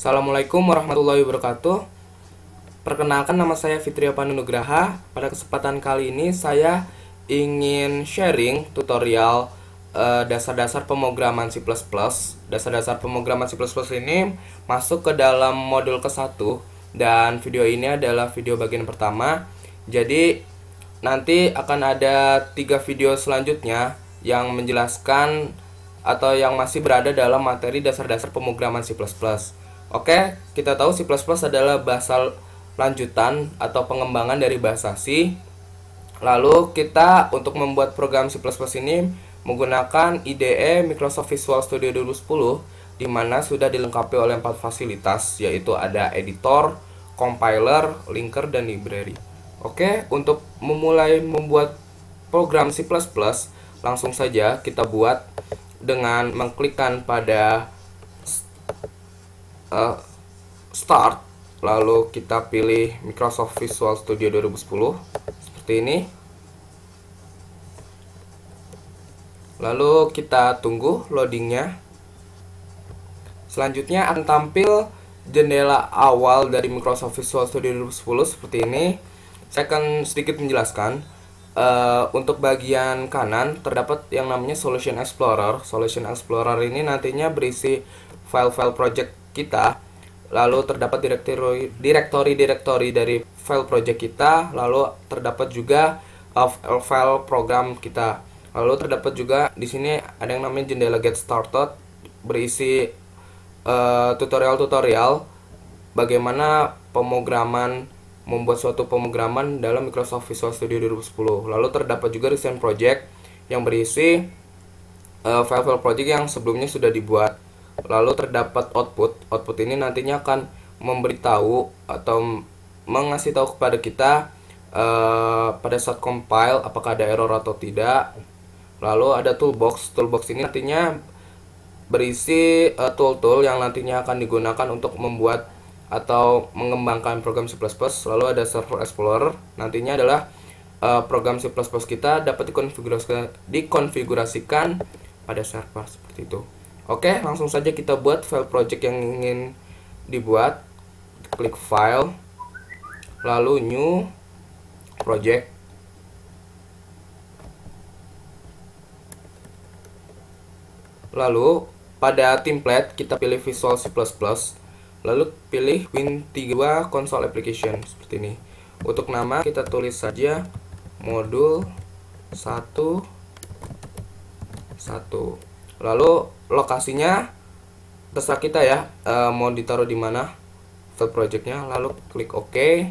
Assalamualaikum warahmatullahi wabarakatuh. Perkenalkan, nama saya Fitria Panunugraha. Pada kesempatan kali ini saya ingin sharing tutorial dasar-dasar pemrograman C++. Dasar-dasar pemrograman C++ ini masuk ke dalam modul ke-1 dan video ini adalah video bagian pertama. Jadi nanti akan ada 3 video selanjutnya yang menjelaskan atau yang masih berada dalam materi dasar-dasar pemrograman C++. Oke, kita tahu C++ adalah bahasa lanjutan atau pengembangan dari bahasa C. Lalu kita untuk membuat program C++ ini menggunakan IDE Microsoft Visual Studio 2010, di mana sudah dilengkapi oleh 4 fasilitas, yaitu ada editor, compiler, linker, dan library. Oke, untuk memulai membuat program C++, langsung saja kita buat dengan mengklikkan pada Start, lalu kita pilih Microsoft Visual Studio 2010 seperti ini. Lalu kita tunggu loadingnya. Selanjutnya akan tampil jendela awal dari Microsoft Visual Studio 2010 seperti ini. Saya akan sedikit menjelaskan. Untuk bagian kanan terdapat yang namanya Solution Explorer. Solution Explorer ini nantinya berisi file-file project kita. Lalu terdapat direktori dari file project kita. Lalu terdapat juga file program kita. Lalu terdapat juga di sini ada yang namanya jendela Get Started, berisi tutorial-tutorial bagaimana membuat suatu pemrograman dalam Microsoft Visual Studio 2010. Lalu terdapat juga recent project yang berisi file-file project yang sebelumnya sudah dibuat. Lalu terdapat output ini nantinya akan memberitahu atau mengasih tahu kepada kita pada saat compile apakah ada error atau tidak. Lalu ada toolbox ini nantinya berisi tool-tool yang nantinya akan digunakan untuk membuat atau mengembangkan program C++. Lalu ada Server Explorer, nantinya adalah program C++ kita dapat dikonfigurasikan pada server seperti itu. Oke, langsung saja kita buat file project yang ingin dibuat. Klik file, lalu new project. Lalu pada template kita pilih Visual C++, lalu pilih Win3 Console Application seperti ini. Untuk nama kita tulis saja modul 1.1. Lalu lokasinya terserah kita ya, mau ditaruh di mana file projectnya. Lalu klik OK.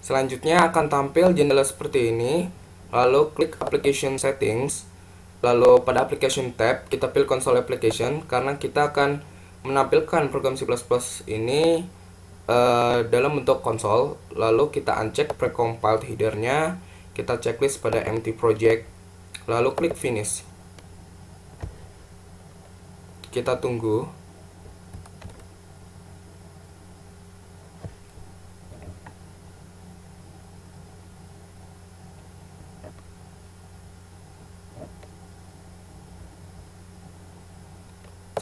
Selanjutnya akan tampil jendela seperti ini. Lalu klik Application Settings. Lalu pada Application tab kita pilih Console Application, karena kita akan menampilkan program C++ ini dalam bentuk konsol. Lalu kita uncheck precompiled headernya, kita checklist pada empty project, lalu klik finish. Kita tunggu.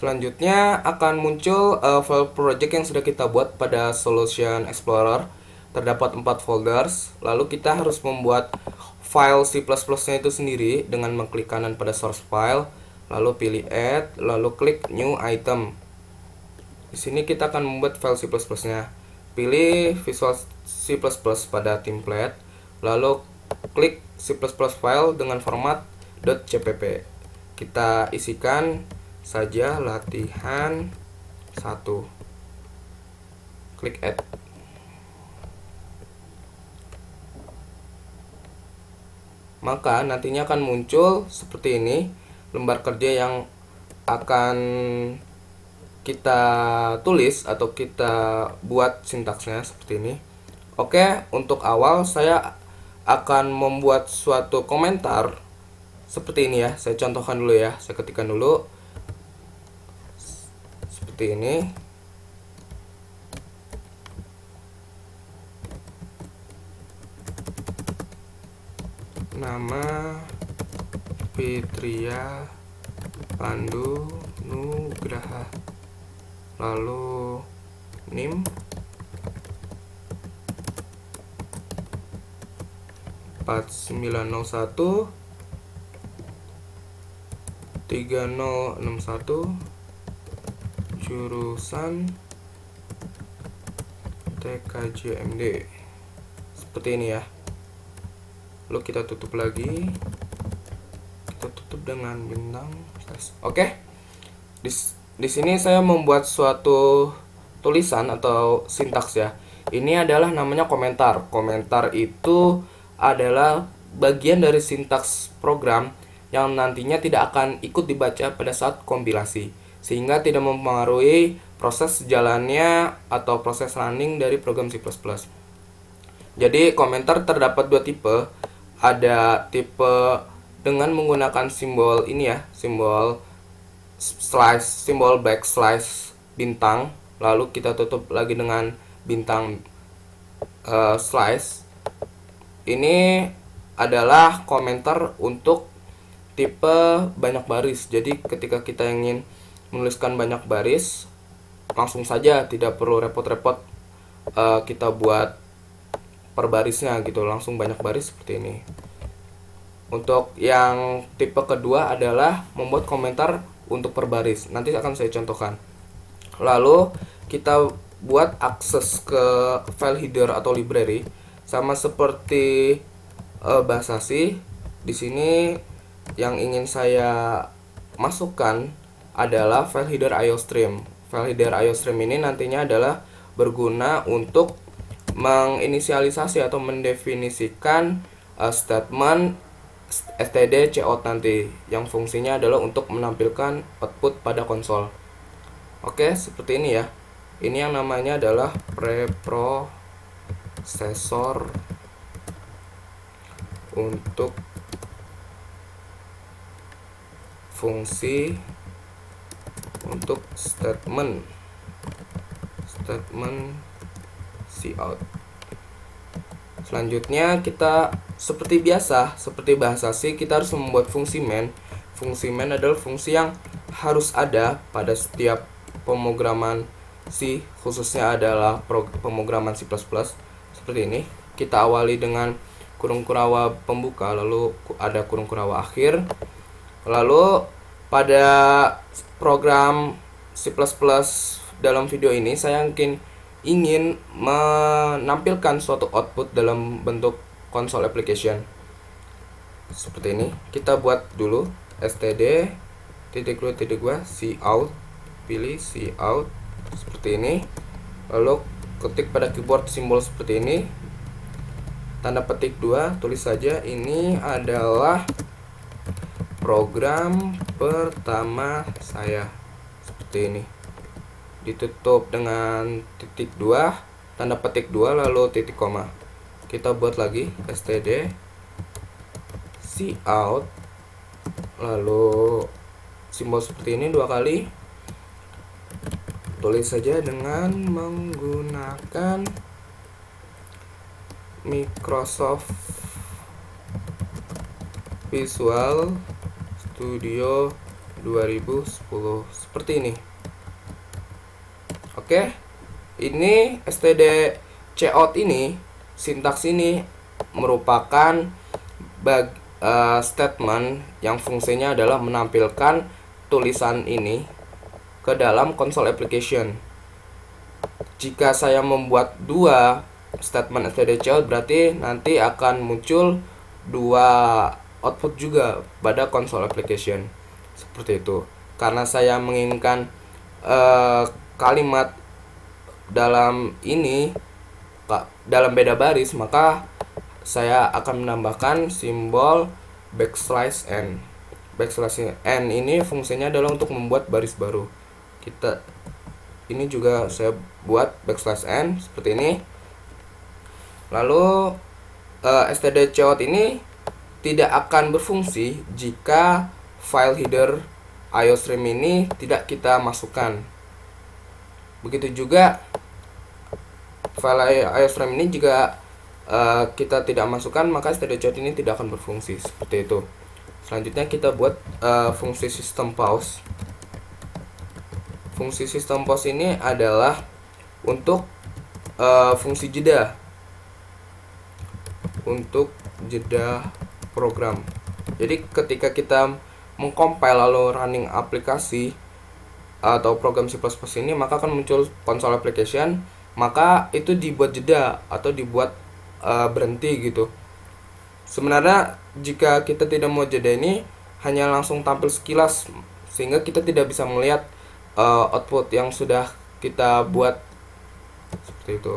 Selanjutnya akan muncul file project yang sudah kita buat pada Solution Explorer. Terdapat 4 folders. Lalu kita harus membuat file C++-nya itu sendiri dengan mengklik kanan pada source file, lalu pilih add, lalu klik new item. Di sini kita akan membuat file C++-nya. Pilih Visual C++ pada template, lalu klik C++ file dengan format .cpp. Kita isikan saja latihan 1. Klik add. Maka nantinya akan muncul seperti ini lembar kerja yang akan kita tulis atau kita buat sintaksnya seperti ini. Oke, untuk awal saya akan membuat suatu komentar seperti ini ya. Saya contohkan dulu ya. Saya ketikkan dulu seperti ini. nama Fitria Pandu Nugraha, lalu NIM 4901 3061, jurusan TKJMD. Seperti ini ya. Lalu kita tutup lagi, kita tutup dengan bintang. Oke, di sini saya membuat suatu tulisan atau sintaks ya. Ini adalah namanya komentar. Komentar itu adalah bagian dari sintaks program yang nantinya tidak akan ikut dibaca pada saat kompilasi, sehingga tidak mempengaruhi proses jalannya atau proses running dari program C++. Jadi komentar terdapat dua tipe. Ada tipe dengan menggunakan simbol ini ya, simbol slice, simbol backslash bintang, lalu kita tutup lagi dengan bintang slice. Ini adalah komentar untuk tipe banyak baris. Jadi ketika kita ingin menuliskan banyak baris, langsung saja, tidak perlu repot-repot kita buat per barisnya gitu, langsung banyak baris seperti ini. Untuk yang tipe kedua adalah membuat komentar untuk per baris. Nanti akan saya contohkan. Lalu kita buat akses ke file header atau library sama seperti bahasa C. Di sini yang ingin saya masukkan adalah file header IOStream. File header IOStream ini nantinya adalah berguna untuk menginisialisasi atau mendefinisikan statement std cout nanti, yang fungsinya adalah untuk menampilkan output pada konsol. Oke, seperti ini ya. Ini yang namanya adalah preprosesor untuk fungsi untuk statement cout. Selanjutnya kita seperti biasa, seperti bahasa C, kita harus membuat fungsi main. Fungsi main adalah fungsi yang harus ada pada setiap pemrograman C, khususnya adalah pemrograman C++. Seperti ini. Kita awali dengan kurung kurawa pembuka, lalu ada kurung kurawa akhir. Lalu pada program C++ dalam video ini saya ingin menampilkan suatu output dalam bentuk console application. Seperti ini. Kita buat dulu std cout, pilih cout seperti ini. Lalu ketik pada keyboard simbol seperti ini. Tanda petik 2, tulis saja ini adalah program pertama saya. Seperti ini. Ditutup dengan titik 2, tanda petik 2, lalu titik koma. Kita buat lagi std cout, lalu simbol seperti ini 2 kali. Tulis saja dengan menggunakan Microsoft Visual Studio 2010 seperti ini. Oke, ini std cout ini, sintaks ini merupakan statement yang fungsinya adalah menampilkan tulisan ini ke dalam console application. Jika saya membuat dua statement std cout, berarti nanti akan muncul dua output juga pada console application. Seperti itu. Karena saya menginginkan kalimat dalam ini dalam beda baris, maka saya akan menambahkan simbol backslash n. Backslash n ini fungsinya adalah untuk membuat baris baru. Ini juga saya buat backslash n seperti ini. Lalu std cout ini tidak akan berfungsi jika file header IOStream ini tidak kita masukkan. Begitu juga file IOStream ini juga kita tidak masukkan, maka std.out ini tidak akan berfungsi. Seperti itu. Selanjutnya kita buat fungsi system pause. Fungsi system pause ini adalah untuk fungsi jeda, untuk jeda program. Jadi ketika kita mengcompile lalu running aplikasi atau program C++ ini, maka akan muncul console application, maka itu dibuat jeda atau dibuat berhenti gitu. Sebenarnya jika kita tidak mau jeda ini, hanya langsung tampil sekilas sehingga kita tidak bisa melihat output yang sudah kita buat, seperti itu.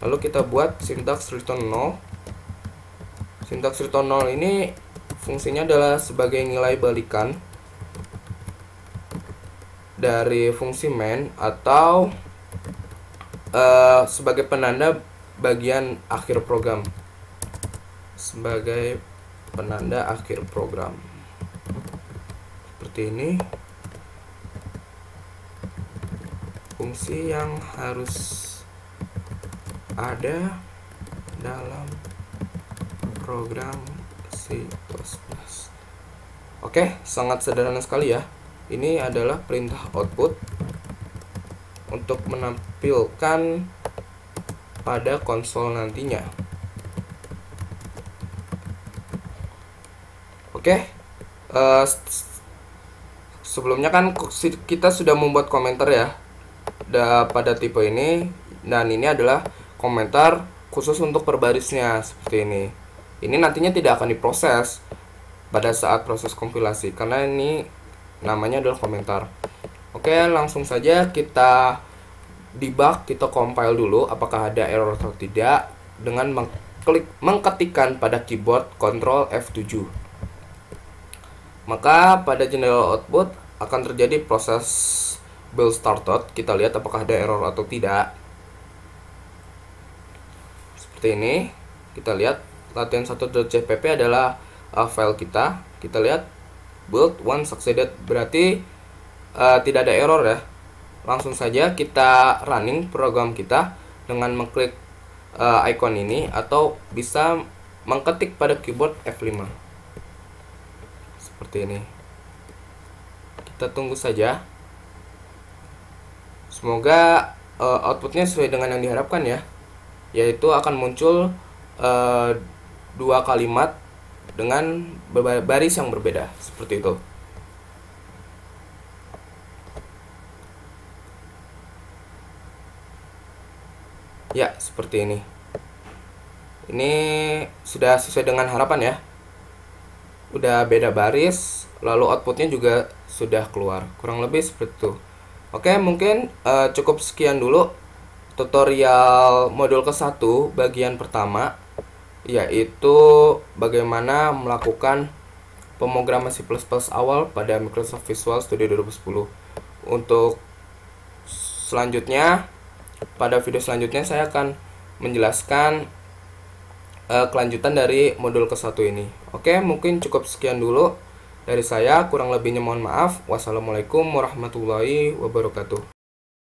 Lalu kita buat syntax return 0. Syntax return 0 ini fungsinya adalah sebagai nilai balikan dari fungsi main atau sebagai penanda bagian akhir program. Sebagai penanda akhir program. Seperti ini. Fungsi yang harus ada dalam program C++. Oke, sangat sederhana sekali ya. Ini adalah perintah output untuk menampilkan pada konsol nantinya. Oke, sebelumnya kan kita sudah membuat komentar ya pada tipe ini, dan ini adalah komentar khusus untuk per barisnya seperti ini. Ini nantinya tidak akan diproses pada saat proses kompilasi karena ini namanya adalah komentar. Oke, langsung saja kita debug, kita compile dulu apakah ada error atau tidak dengan mengketikkan pada keyboard Ctrl F7. Maka pada jendela output akan terjadi proses build started. Kita lihat apakah ada error atau tidak. Seperti ini. Kita lihat latihan1.jpp adalah file kita. Kita lihat build one succeeded, berarti tidak ada error ya. Langsung saja kita running program kita dengan mengklik icon ini atau bisa mengketik pada keyboard F5 seperti ini. Kita tunggu saja. Semoga outputnya sesuai dengan yang diharapkan ya, yaitu akan muncul dua kalimat dengan baris yang berbeda seperti itu. Ya, seperti ini. Ini sudah sesuai dengan harapan ya. Udah beda baris, lalu outputnya juga sudah keluar. Kurang lebih seperti itu. Oke, mungkin cukup sekian dulu tutorial modul ke-1 bagian pertama, yaitu bagaimana melakukan pemrograman C++ awal pada Microsoft Visual Studio 2010. Untuk selanjutnya, pada video selanjutnya saya akan menjelaskan kelanjutan dari modul ke-1 ini. Oke, mungkin cukup sekian dulu dari saya, kurang lebihnya mohon maaf. Wassalamualaikum warahmatullahi wabarakatuh.